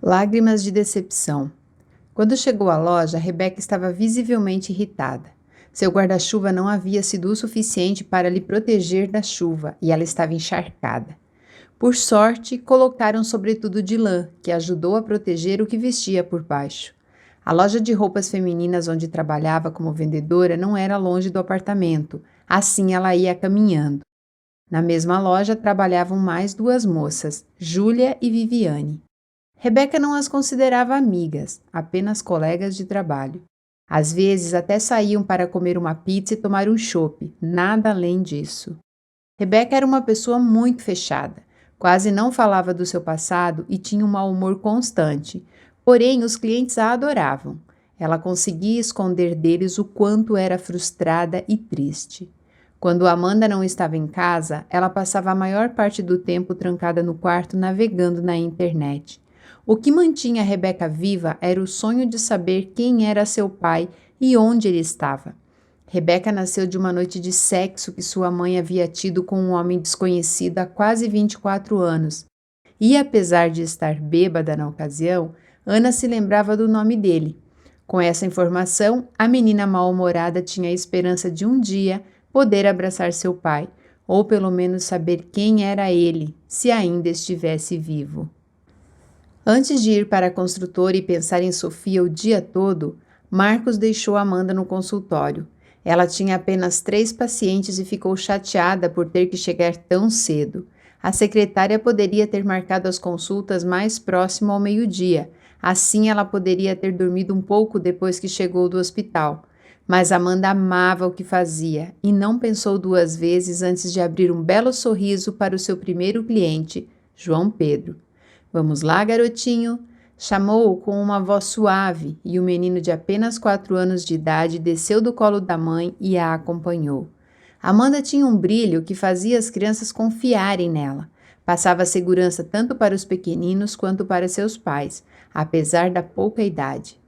Lágrimas de decepção. Quando chegou à loja, Rebeca estava visivelmente irritada. Seu guarda-chuva não havia sido o suficiente para lhe proteger da chuva e ela estava encharcada. Por sorte, colocaram um sobretudo de lã, que ajudou a proteger o que vestia por baixo. A loja de roupas femininas onde trabalhava como vendedora não era longe do apartamento, assim ela ia caminhando. Na mesma loja trabalhavam mais duas moças, Júlia e Viviane. Rebeca não as considerava amigas, apenas colegas de trabalho. Às vezes até saíam para comer uma pizza e tomar um chopp, nada além disso. Rebeca era uma pessoa muito fechada, quase não falava do seu passado e tinha um mau humor constante, porém os clientes a adoravam. Ela conseguia esconder deles o quanto era frustrada e triste. Quando Amanda não estava em casa, ela passava a maior parte do tempo trancada no quarto navegando na internet. O que mantinha Rebeca viva era o sonho de saber quem era seu pai e onde ele estava. Rebeca nasceu de uma noite de sexo que sua mãe havia tido com um homem desconhecido há quase 24 anos. E apesar de estar bêbada na ocasião, Ana se lembrava do nome dele. Com essa informação, a menina mal-humorada tinha a esperança de um dia poder abraçar seu pai, ou pelo menos saber quem era ele, se ainda estivesse vivo. Antes de ir para a construtora e pensar em Sofia o dia todo, Marcos deixou Amanda no consultório. Ela tinha apenas 3 pacientes e ficou chateada por ter que chegar tão cedo. A secretária poderia ter marcado as consultas mais próximo ao meio-dia, assim ela poderia ter dormido um pouco depois que chegou do hospital. Mas Amanda amava o que fazia e não pensou 2 vezes antes de abrir um belo sorriso para o seu primeiro cliente, João Pedro. "Vamos lá, garotinho", chamou-o com uma voz suave e o menino de apenas 4 anos de idade desceu do colo da mãe e a acompanhou. Amanda tinha um brilho que fazia as crianças confiarem nela. Passava segurança tanto para os pequeninos quanto para seus pais, apesar da pouca idade.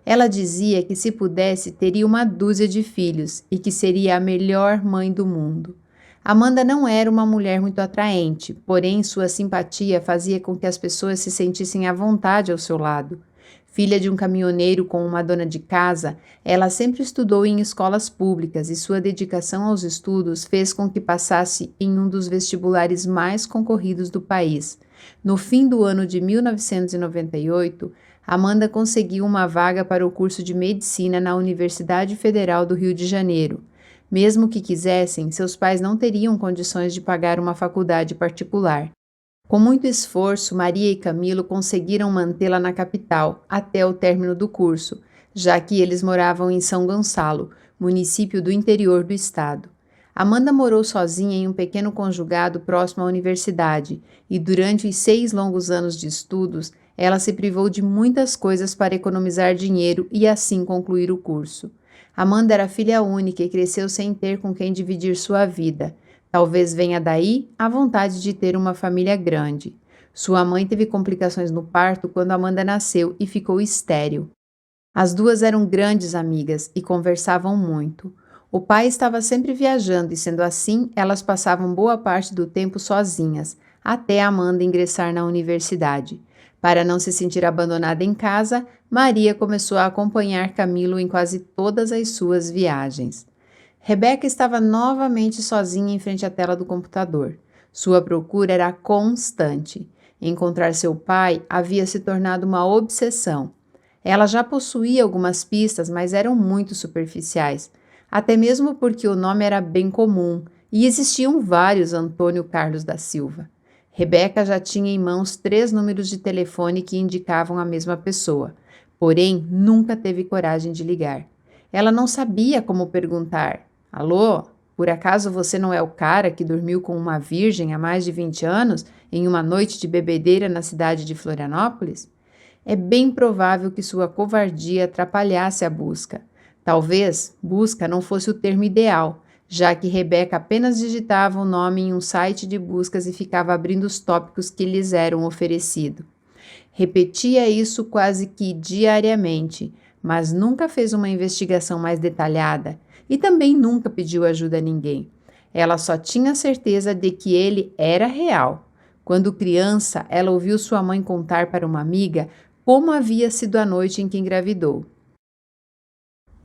Ela dizia que se pudesse teria uma dúzia de filhos e que seria a melhor mãe do mundo. Amanda não era uma mulher muito atraente, porém sua simpatia fazia com que as pessoas se sentissem à vontade ao seu lado. Filha de um caminhoneiro com uma dona de casa, ela sempre estudou em escolas públicas e sua dedicação aos estudos fez com que passasse em um dos vestibulares mais concorridos do país. No fim do ano de 1998, Amanda conseguiu uma vaga para o curso de medicina na Universidade Federal do Rio de Janeiro. Mesmo que quisessem, seus pais não teriam condições de pagar uma faculdade particular. Com muito esforço, Maria e Camilo conseguiram mantê-la na capital até o término do curso, já que eles moravam em São Gonçalo, município do interior do estado. Amanda morou sozinha em um pequeno conjugado próximo à universidade e durante os 6 longos anos de estudos, ela se privou de muitas coisas para economizar dinheiro e assim concluir o curso. Amanda era filha única e cresceu sem ter com quem dividir sua vida. Talvez venha daí a vontade de ter uma família grande. Sua mãe teve complicações no parto quando Amanda nasceu e ficou estéril. As duas eram grandes amigas e conversavam muito. O pai estava sempre viajando e, sendo assim, elas passavam boa parte do tempo sozinhas, até Amanda ingressar na universidade. Para não se sentir abandonada em casa, Maria começou a acompanhar Camilo em quase todas as suas viagens. Rebeca estava novamente sozinha em frente à tela do computador. Sua procura era constante. Encontrar seu pai havia se tornado uma obsessão. Ela já possuía algumas pistas, mas eram muito superficiais, até mesmo porque o nome era bem comum e existiam vários Antônio Carlos da Silva. Rebeca já tinha em mãos 3 números de telefone que indicavam a mesma pessoa, porém nunca teve coragem de ligar. Ela não sabia como perguntar: "Alô, por acaso você não é o cara que dormiu com uma virgem há mais de 20 anos em uma noite de bebedeira na cidade de Florianópolis?" É bem provável que sua covardia atrapalhasse a busca. Talvez busca não fosse o termo ideal, já que Rebeca apenas digitava o nome em um site de buscas e ficava abrindo os tópicos que lhes eram oferecidos. Repetia isso quase que diariamente, mas nunca fez uma investigação mais detalhada e também nunca pediu ajuda a ninguém. Ela só tinha certeza de que ele era real. Quando criança, ela ouviu sua mãe contar para uma amiga como havia sido a noite em que engravidou.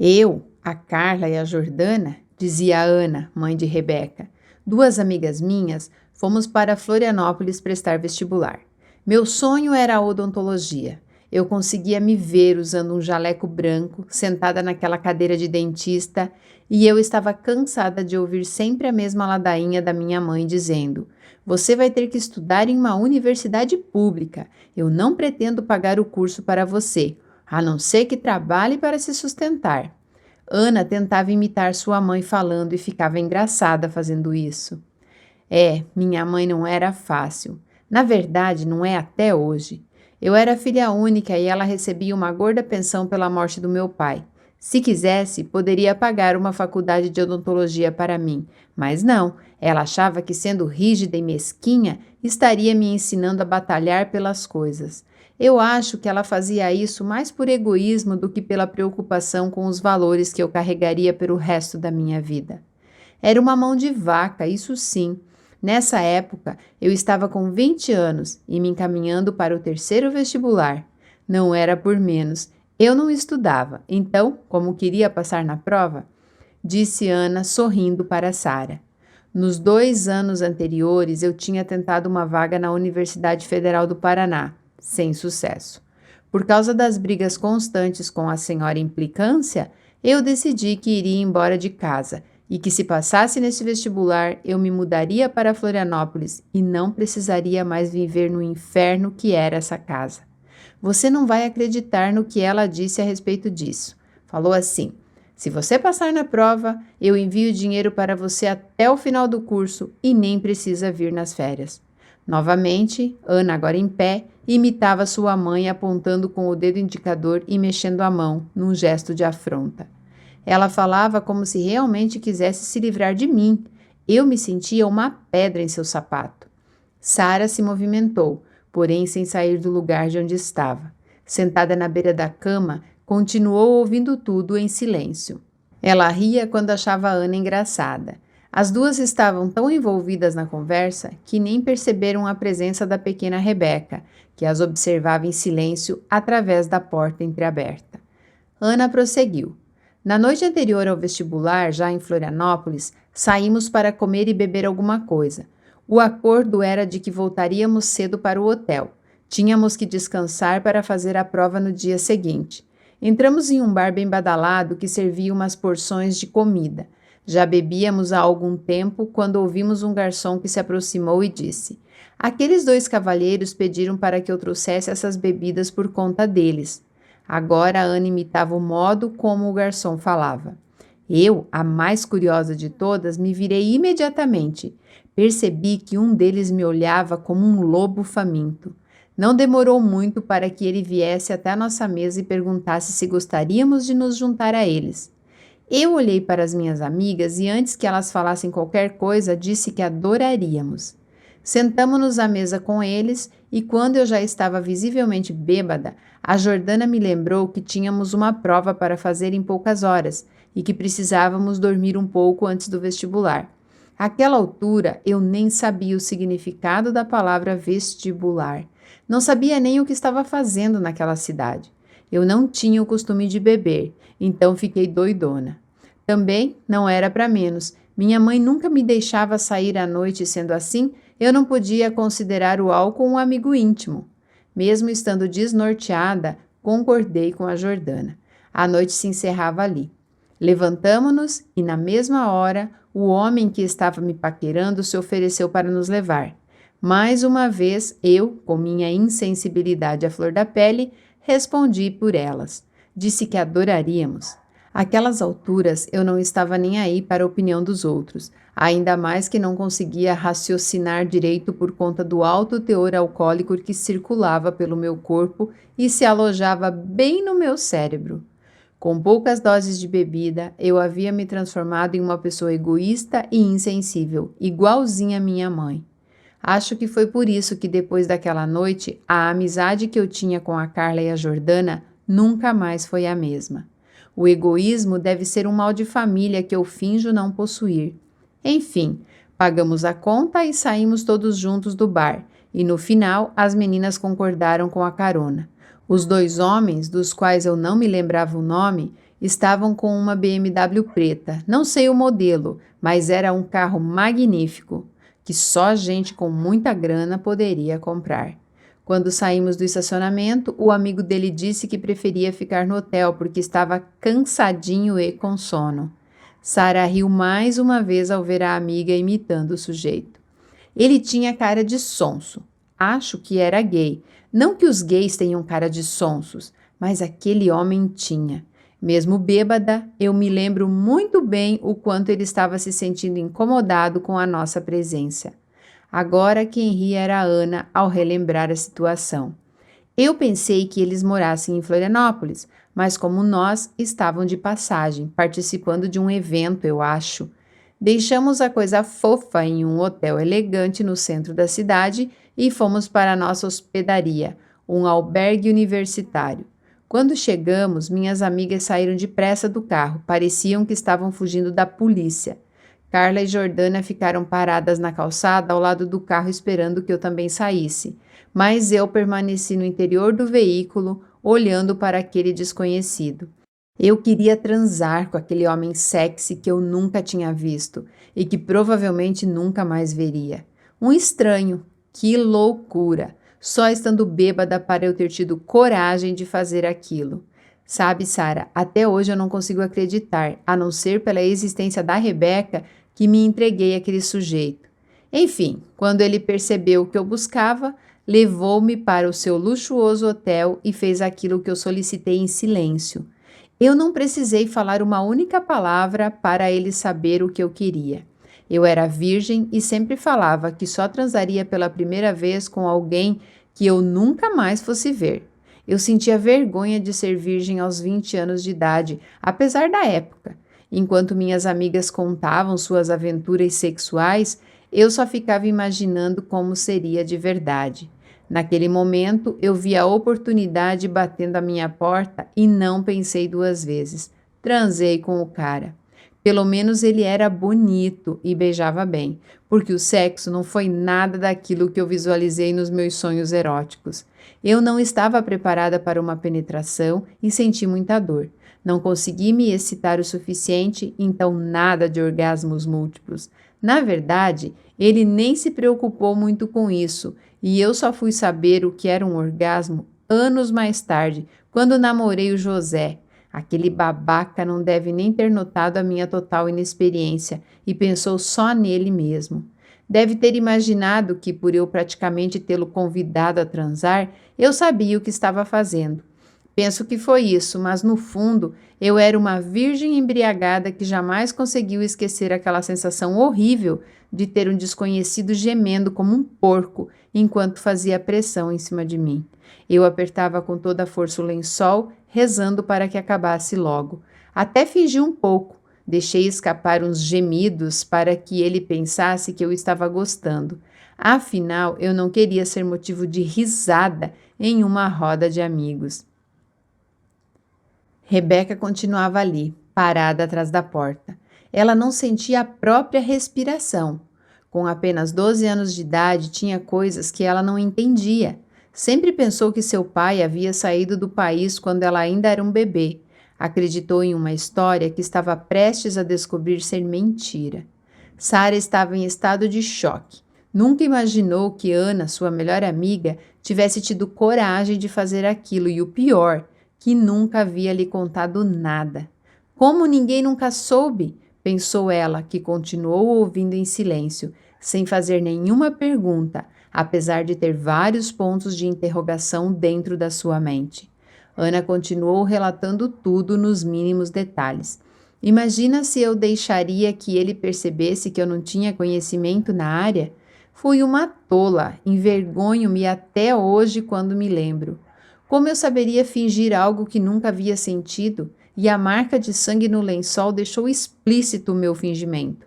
Eu, a Carla e a Jordana, dizia a Ana, mãe de Rebeca, duas amigas minhas, fomos para Florianópolis prestar vestibular. Meu sonho era a odontologia. Eu conseguia me ver usando um jaleco branco, sentada naquela cadeira de dentista, e eu estava cansada de ouvir sempre a mesma ladainha da minha mãe dizendo: "Você vai ter que estudar em uma universidade pública. Eu não pretendo pagar o curso para você, a não ser que trabalhe para se sustentar." Ana tentava imitar sua mãe falando e ficava engraçada fazendo isso. Minha mãe não era fácil. Na verdade, não é até hoje. Eu era filha única e ela recebia uma gorda pensão pela morte do meu pai. Se quisesse, poderia pagar uma faculdade de odontologia para mim, mas não, ela achava que, sendo rígida e mesquinha, estaria me ensinando a batalhar pelas coisas. Eu acho que ela fazia isso mais por egoísmo do que pela preocupação com os valores que eu carregaria pelo resto da minha vida. Era uma mão de vaca, isso sim. Nessa época, eu estava com 20 anos e me encaminhando para o terceiro vestibular. Não era por menos. Eu não estudava, então, como queria passar na prova, disse Ana, sorrindo para Sara. Nos 2 anos anteriores, eu tinha tentado uma vaga na Universidade Federal do Paraná, sem sucesso. Por causa das brigas constantes com a senhora Implicância, eu decidi que iria embora de casa e que, se passasse nesse vestibular, eu me mudaria para Florianópolis e não precisaria mais viver no inferno que era essa casa. Você não vai acreditar no que ela disse a respeito disso. Falou assim: "Se você passar na prova, eu envio dinheiro para você até o final do curso e nem precisa vir nas férias." Novamente, Ana, agora em pé, imitava sua mãe apontando com o dedo indicador e mexendo a mão, num gesto de afronta. Ela falava como se realmente quisesse se livrar de mim. Eu me sentia uma pedra em seu sapato. Sara se movimentou, porém sem sair do lugar de onde estava. Sentada na beira da cama, continuou ouvindo tudo em silêncio. Ela ria quando achava a Ana engraçada. As duas estavam tão envolvidas na conversa que nem perceberam a presença da pequena Rebeca, que as observava em silêncio através da porta entreaberta. Ana prosseguiu. Na noite anterior ao vestibular, já em Florianópolis, saímos para comer e beber alguma coisa. O acordo era de que voltaríamos cedo para o hotel. Tínhamos que descansar para fazer a prova no dia seguinte. Entramos em um bar bem badalado que servia umas porções de comida. Já bebíamos há algum tempo quando ouvimos um garçom que se aproximou e disse: "Aqueles 2 cavalheiros pediram para que eu trouxesse essas bebidas por conta deles." Agora a Ana imitava o modo como o garçom falava. Eu, a mais curiosa de todas, me virei imediatamente. Percebi que um deles me olhava como um lobo faminto. Não demorou muito para que ele viesse até a nossa mesa e perguntasse se gostaríamos de nos juntar a eles. Eu olhei para as minhas amigas e, antes que elas falassem qualquer coisa, disse que adoraríamos. Sentamo-nos à mesa com eles e, quando eu já estava visivelmente bêbada, a Jordana me lembrou que tínhamos uma prova para fazer em poucas horas e que precisávamos dormir um pouco antes do vestibular. Àquela altura, eu nem sabia o significado da palavra vestibular. Não sabia nem o que estava fazendo naquela cidade. Eu não tinha o costume de beber, então fiquei doidona. Também não era para menos. Minha mãe nunca me deixava sair à noite e, sendo assim, eu não podia considerar o álcool um amigo íntimo. Mesmo estando desnorteada, concordei com a Jordana. A noite se encerrava ali. Levantamo-nos e, na mesma hora, o homem que estava me paquerando se ofereceu para nos levar. Mais uma vez, eu, com minha insensibilidade à flor da pele, respondi por elas. Disse que adoraríamos. Àquelas alturas, eu não estava nem aí para a opinião dos outros, ainda mais que não conseguia raciocinar direito por conta do alto teor alcoólico que circulava pelo meu corpo e se alojava bem no meu cérebro. Com poucas doses de bebida, eu havia me transformado em uma pessoa egoísta e insensível, igualzinha à minha mãe. Acho que foi por isso que, depois daquela noite, a amizade que eu tinha com a Carla e a Jordana nunca mais foi a mesma. O egoísmo deve ser um mal de família que eu finjo não possuir. Enfim, pagamos a conta e saímos todos juntos do bar, e no final as meninas concordaram com a carona. Os 2 homens, dos quais eu não me lembrava o nome, estavam com uma BMW preta, não sei o modelo, mas era um carro magnífico, que só gente com muita grana poderia comprar. Quando saímos do estacionamento, o amigo dele disse que preferia ficar no hotel porque estava cansadinho e com sono. Sara riu mais uma vez ao ver a amiga imitando o sujeito. Ele tinha cara de sonso. Acho que era gay. Não que os gays tenham cara de sonsos, mas aquele homem tinha. Mesmo bêbada, eu me lembro muito bem o quanto ele estava se sentindo incomodado com a nossa presença. Agora quem ria era a Ana ao relembrar a situação. Eu pensei que eles morassem em Florianópolis, mas como nós, estavam de passagem, participando de um evento, eu acho. Deixamos a coisa fofa em um hotel elegante no centro da cidade e fomos para a nossa hospedaria, um albergue universitário. Quando chegamos, minhas amigas saíram depressa do carro, pareciam que estavam fugindo da polícia. Carla e Jordana ficaram paradas na calçada ao lado do carro esperando que eu também saísse, mas eu permaneci no interior do veículo, olhando para aquele desconhecido. Eu queria transar com aquele homem sexy que eu nunca tinha visto e que provavelmente nunca mais veria. Um estranho. Que loucura! Só estando bêbada para eu ter tido coragem de fazer aquilo. Sabe, Sara, até hoje eu não consigo acreditar, a não ser pela existência da Rebeca, que me entreguei àquele sujeito. Enfim, quando ele percebeu o que eu buscava, levou-me para o seu luxuoso hotel e fez aquilo que eu solicitei em silêncio. Eu não precisei falar uma única palavra para ele saber o que eu queria. Eu era virgem e sempre falava que só transaria pela primeira vez com alguém que eu nunca mais fosse ver. Eu sentia vergonha de ser virgem aos 20 anos de idade, apesar da época. Enquanto minhas amigas contavam suas aventuras sexuais, eu só ficava imaginando como seria de verdade. Naquele momento, eu vi a oportunidade batendo à minha porta e não pensei 2 vezes. Transei com o cara. Pelo menos ele era bonito e beijava bem, porque o sexo não foi nada daquilo que eu visualizei nos meus sonhos eróticos. Eu não estava preparada para uma penetração e senti muita dor. Não consegui me excitar o suficiente, então nada de orgasmos múltiplos. Na verdade, ele nem se preocupou muito com isso, e eu só fui saber o que era um orgasmo anos mais tarde, quando namorei o José. Aquele babaca não deve nem ter notado a minha total inexperiência e pensou só nele mesmo. Deve ter imaginado que, por eu praticamente tê-lo convidado a transar, eu sabia o que estava fazendo. Penso que foi isso, mas no fundo eu era uma virgem embriagada que jamais conseguiu esquecer aquela sensação horrível de ter um desconhecido gemendo como um porco enquanto fazia pressão em cima de mim. Eu apertava com toda a força o lençol, rezando para que acabasse logo. Até fingi um pouco, deixei escapar uns gemidos para que ele pensasse que eu estava gostando. Afinal, eu não queria ser motivo de risada em uma roda de amigos. Rebeca continuava ali, parada atrás da porta. Ela não sentia a própria respiração. Com apenas 12 anos de idade, tinha coisas que ela não entendia. Sempre pensou que seu pai havia saído do país quando ela ainda era um bebê. Acreditou em uma história que estava prestes a descobrir ser mentira. Sara estava em estado de choque. Nunca imaginou que Ana, sua melhor amiga, tivesse tido coragem de fazer aquilo e o pior, que nunca havia lhe contado nada. Como ninguém nunca soube? Pensou ela, que continuou ouvindo em silêncio, sem fazer nenhuma pergunta, apesar de ter vários pontos de interrogação dentro da sua mente. Ana continuou relatando tudo nos mínimos detalhes. Imagina se eu deixaria que ele percebesse que eu não tinha conhecimento na área? Fui uma tola, envergonho-me até hoje quando me lembro. Como eu saberia fingir algo que nunca havia sentido? E a marca de sangue no lençol deixou explícito o meu fingimento.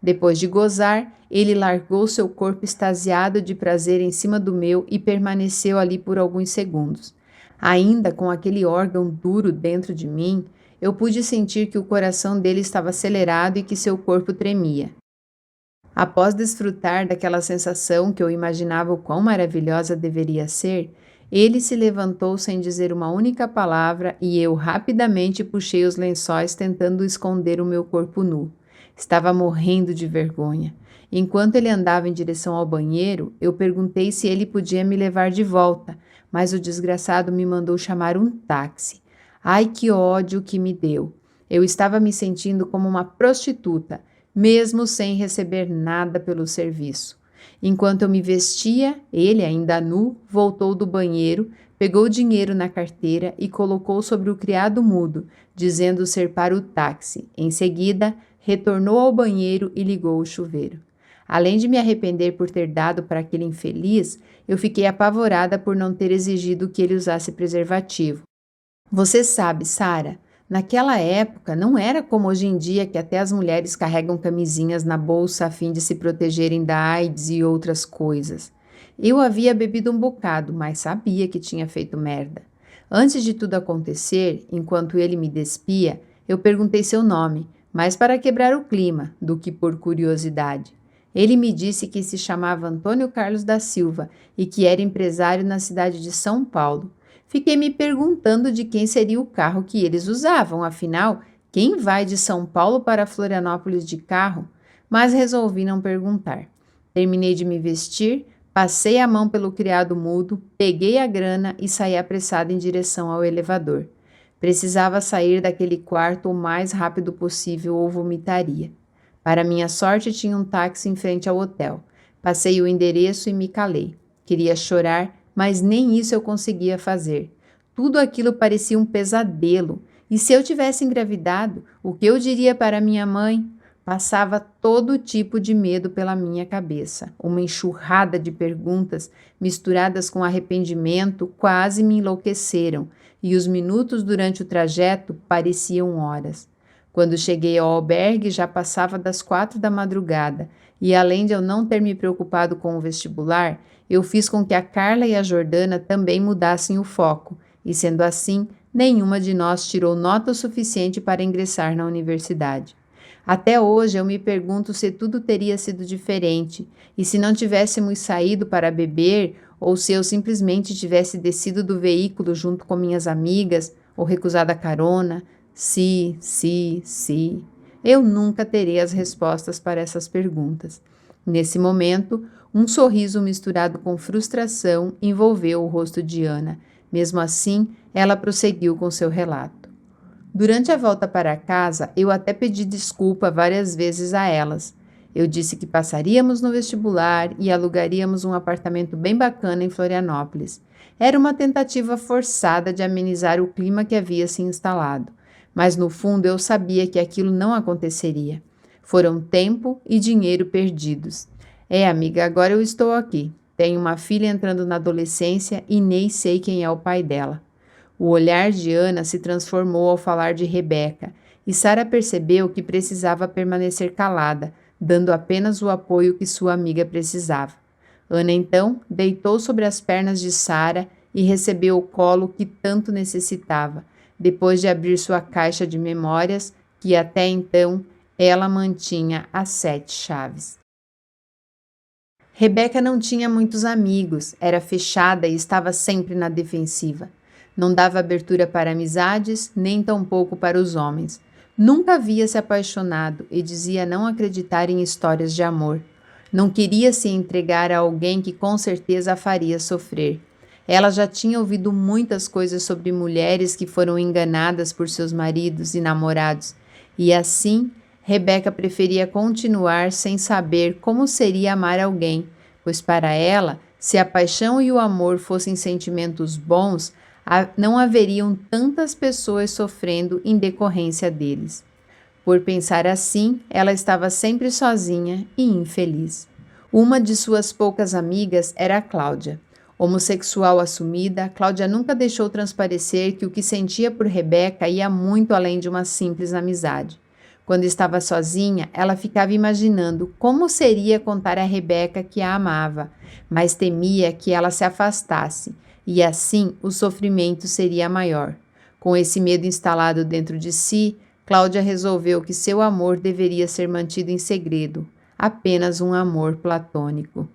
Depois de gozar, ele largou seu corpo extasiado de prazer em cima do meu e permaneceu ali por alguns segundos. Ainda com aquele órgão duro dentro de mim, eu pude sentir que o coração dele estava acelerado e que seu corpo tremia. Após desfrutar daquela sensação que eu imaginava o quão maravilhosa deveria ser, ele se levantou sem dizer uma única palavra e eu rapidamente puxei os lençóis tentando esconder o meu corpo nu. Estava morrendo de vergonha. Enquanto ele andava em direção ao banheiro, eu perguntei se ele podia me levar de volta, mas o desgraçado me mandou chamar um táxi. Ai, que ódio que me deu! Eu estava me sentindo como uma prostituta, mesmo sem receber nada pelo serviço. Enquanto eu me vestia, ele, ainda nu, voltou do banheiro, pegou o dinheiro na carteira e colocou sobre o criado mudo, dizendo ser para o táxi. Em seguida, retornou ao banheiro e ligou o chuveiro. Além de me arrepender por ter dado para aquele infeliz, eu fiquei apavorada por não ter exigido que ele usasse preservativo. Você sabe, Sara, naquela época não era como hoje em dia que até as mulheres carregam camisinhas na bolsa a fim de se protegerem da AIDS e outras coisas. Eu havia bebido um bocado, mas sabia que tinha feito merda. Antes de tudo acontecer, enquanto ele me despia, eu perguntei seu nome, mais para quebrar o clima do que por curiosidade. Ele me disse que se chamava Antônio Carlos da Silva e que era empresário na cidade de São Paulo. Fiquei me perguntando de quem seria o carro que eles usavam, afinal, quem vai de São Paulo para Florianópolis de carro? Mas resolvi não perguntar. Terminei de me vestir, passei a mão pelo criado mudo, peguei a grana e saí apressada em direção ao elevador. Precisava sair daquele quarto o mais rápido possível ou vomitaria. Para minha sorte, tinha um táxi em frente ao hotel. Passei o endereço e me calei. Queria chorar, mas nem isso eu conseguia fazer. Tudo aquilo parecia um pesadelo. E se eu tivesse engravidado, o que eu diria para minha mãe? Passava todo tipo de medo pela minha cabeça. Uma enxurrada de perguntas, misturadas com arrependimento, quase me enlouqueceram, e os minutos durante o trajeto pareciam horas. Quando cheguei ao albergue, já passava das 4 da madrugada, e além de eu não ter me preocupado com o vestibular, eu fiz com que a Carla e a Jordana também mudassem o foco, e sendo assim, nenhuma de nós tirou nota o suficiente para ingressar na universidade. Até hoje eu me pergunto se tudo teria sido diferente, e se não tivéssemos saído para beber, ou se eu simplesmente tivesse descido do veículo junto com minhas amigas, ou recusado a carona. Se. Eu nunca terei as respostas para essas perguntas. Nesse momento, um sorriso misturado com frustração envolveu o rosto de Ana. Mesmo assim, ela prosseguiu com seu relato. Durante a volta para casa, eu até pedi desculpa várias vezes a elas. Eu disse que passaríamos no vestibular e alugaríamos um apartamento bem bacana em Florianópolis. Era uma tentativa forçada de amenizar o clima que havia se instalado. Mas no fundo eu sabia que aquilo não aconteceria. Foram tempo e dinheiro perdidos. Amiga, agora eu estou aqui. Tenho uma filha entrando na adolescência e nem sei quem é o pai dela. O olhar de Ana se transformou ao falar de Rebeca, e Sara percebeu que precisava permanecer calada, dando apenas o apoio que sua amiga precisava. Ana então deitou sobre as pernas de Sara e recebeu o colo que tanto necessitava, depois de abrir sua caixa de memórias, que até então ela mantinha as 7 chaves. Rebeca não tinha muitos amigos, era fechada e estava sempre na defensiva. Não dava abertura para amizades, nem tampouco para os homens. Nunca havia se apaixonado e dizia não acreditar em histórias de amor. Não queria se entregar a alguém que com certeza a faria sofrer. Ela já tinha ouvido muitas coisas sobre mulheres que foram enganadas por seus maridos e namorados, e assim, Rebeca preferia continuar sem saber como seria amar alguém, pois para ela, se a paixão e o amor fossem sentimentos bons, não haveriam tantas pessoas sofrendo em decorrência deles. Por pensar assim, ela estava sempre sozinha e infeliz. Uma de suas poucas amigas era a Cláudia. Homossexual assumida, Cláudia nunca deixou transparecer que o que sentia por Rebeca ia muito além de uma simples amizade. Quando estava sozinha, ela ficava imaginando como seria contar a Rebeca que a amava, mas temia que ela se afastasse, e assim o sofrimento seria maior. Com esse medo instalado dentro de si, Cláudia resolveu que seu amor deveria ser mantido em segredo, apenas um amor platônico.